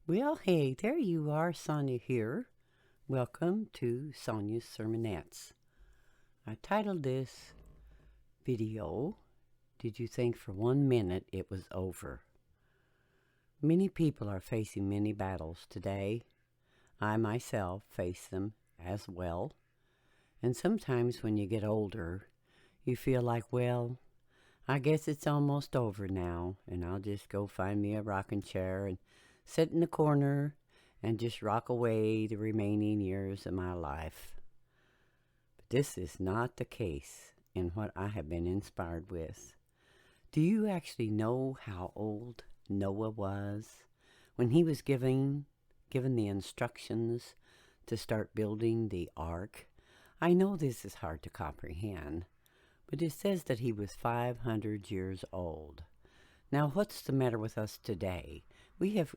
Well, hey, there you are, Sonia here. Welcome to Sonia's Sermonettes. I titled this video, Did You Think for 1 Minute It Was Over? Many people are facing many battles today. I myself face them as well. And sometimes when you get older, you feel like, well, I guess it's almost over now, and I'll just go find me a rocking chair and sit in the corner and just rock away the remaining years of my life. But this is not the case in what I have been inspired with. Do you actually know how old Noah was when he was given the instructions to start building the ark? I know this is hard to comprehend, but it says that he was 500 years old. Now, what's the matter with us today? We have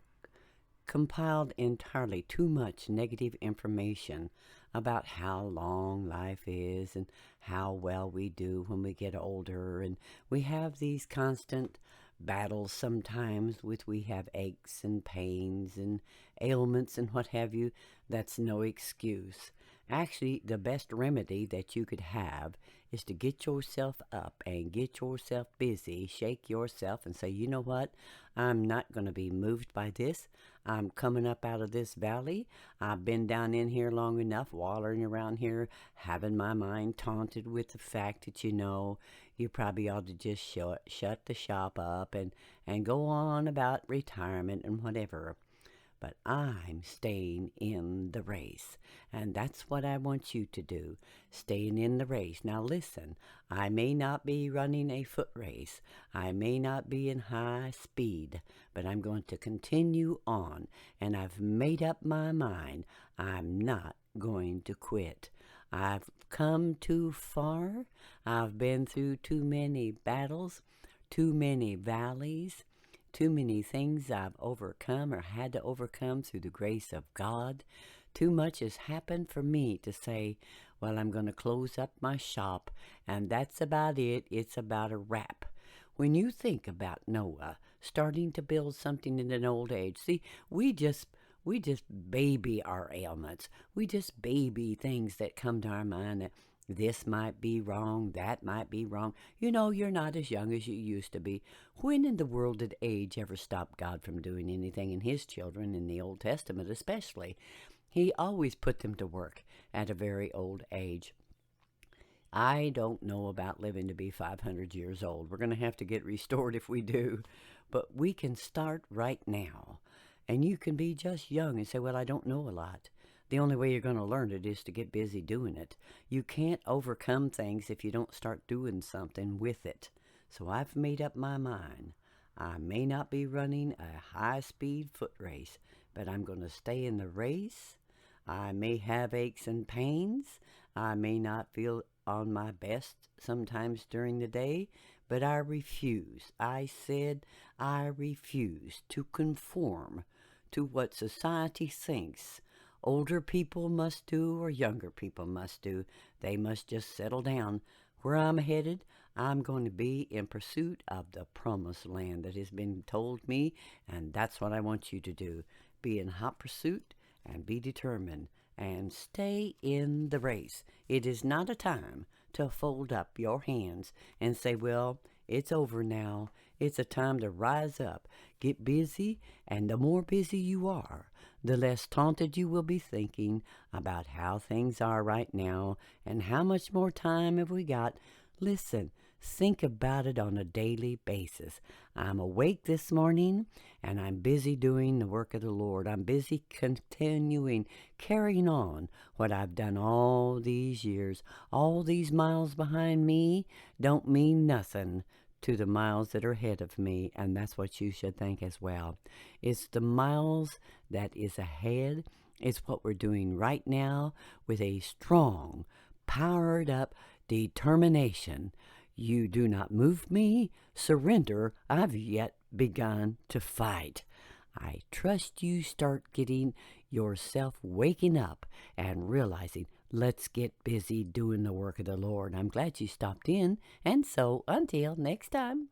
compiled entirely too much negative information about how long life is and how well we do when we get older, and we have these constant battles sometimes with we have aches and pains and ailments and what have you. That's no excuse. Actually, the best remedy that you could have is to get yourself up and get yourself busy, shake yourself and say, you know what, I'm not going to be moved by this. I'm coming up out of this valley. I've been down in here long enough, wallering around here, having my mind taunted with the fact that, you probably ought to just shut the shop up and go on about retirement and whatever. But I'm staying in the race. And that's what I want you to do, staying in the race. Now listen, I may not be running a foot race. I may not be in high speed, but I'm going to continue on. And I've made up my mind. I'm not going to quit. I've come too far. I've been through too many battles, too many valleys, too many things I've overcome or had to overcome through the grace of God. Too much has happened for me to say, well, I'm going to close up my shop, and that's about it. It's about a wrap. When you think about Noah starting to build something in an old age, see, we just baby our ailments. We just baby things that come to our mind that this might be wrong, that might be wrong. You're not as young as you used to be. When in the world did age ever stop God from doing anything in his children, in the Old Testament especially? He always put them to work at a very old age. I don't know about living to be 500 years old. We're going to have to get restored if we do. But we can start right now. And you can be just young and say, well, I don't know a lot. The only way you're going to learn it is to get busy doing it. You can't overcome things if you don't start doing something with it. So I've made up my mind. I may not be running a high-speed foot race, but I'm going to stay in the race. I may have aches and pains. I may not feel on my best sometimes during the day, but I refuse. I said I refuse to conform to what society thinks older people must do or younger people must do. They must just settle down. Where I'm headed, I'm going to be in pursuit of the promised land that has been told me, and that's what I want you to do. Be in hot pursuit and be determined and stay in the race. It is not a time to fold up your hands and say, well, it's over now. It's a time to rise up, get busy, and the more busy you are, the less taunted you will be thinking about how things are right now and how much more time have we got. Listen, think about it on a daily basis. I'm awake this morning and I'm busy doing the work of the Lord. I'm busy continuing, carrying on what I've done all these years. All these miles behind me don't mean nothing to the miles that are ahead of me, and that's what you should think as well. It's the miles that is ahead. It's what we're doing right now with a strong, powered up determination. You do not move me. Surrender. I've yet begun to fight. I trust you start getting yourself waking up and realizing, let's get busy doing the work of the Lord. I'm glad you stopped in, and so until next time.